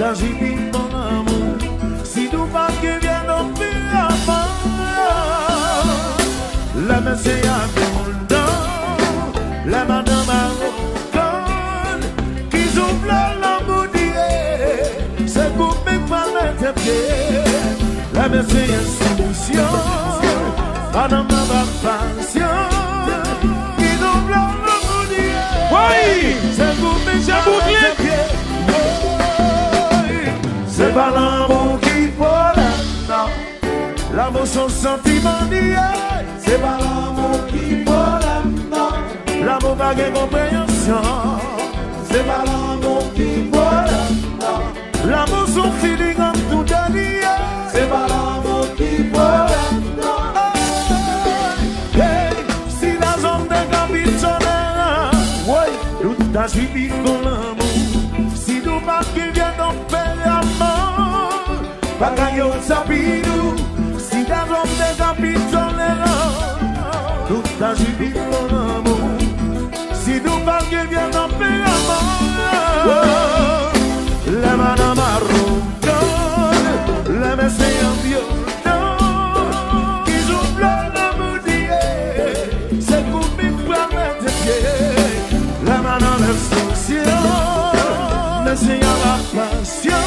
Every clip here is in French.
t'agis vite mon amour. Si nous pas qui vient d'en faire avant, la messe est à fondant, la madame marocaine, qui ouvrent l'amour d'hier, c'est coupé par les pieds. La messe est insoumission, madame ma passion, qui ouvrent l'amour d'hier, oui, c'est coupé par les pieds. C'est pas l'amour qui vole, non. L'amour son sentiment d'hier. C'est pas l'amour qui vole, non. L'amour pas de compréhension. C'est pas l'amour qui vole, non. L'amour son feeling en tout d'hier. C'est pas l'amour qui vole, non. Hey, si la zone de capitaine, oui, tout a suivi pour l'amour. Si nous pas qui vient d'en faire. Bagayo sabidou, si la robe de capitolera, tout a suivi mon amour. Si nous parlons bien d'en paix amour, la madame marocaine, la messe en violon, qui ouvrent l'amour d'hier, c'est pour m'y prendre des pieds. La madame instruction, messe en la passion.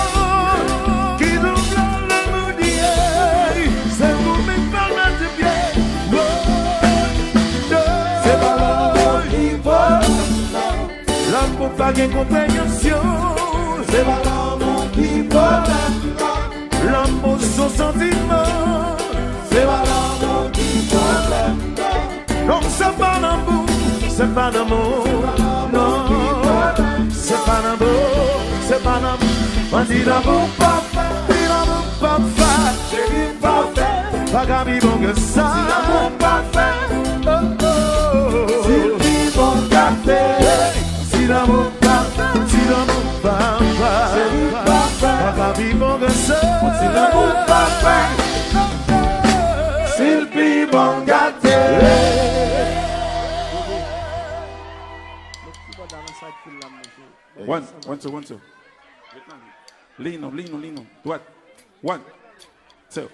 Pas de compréhension, c'est pas l'amour qui vole, l'amour son sentiment, c'est pas l'amour qui vole, non c'est pas l'amour, c'est pas l'amour, non, c'est pas l'amour, c'est pas l'amour, on dit l'amour pas fait, dit l'amour pas fait, chérie pas fait, pas qu'à vivre que ça, si l'amour pas fait, oh oh, si vivre qu'à fait. Si l'amour parfait, si l'amour parfait, pas vivant que ça. Si l'amour parfait, si le plus bon gâté. One, two. Lean on. What? 1, 2.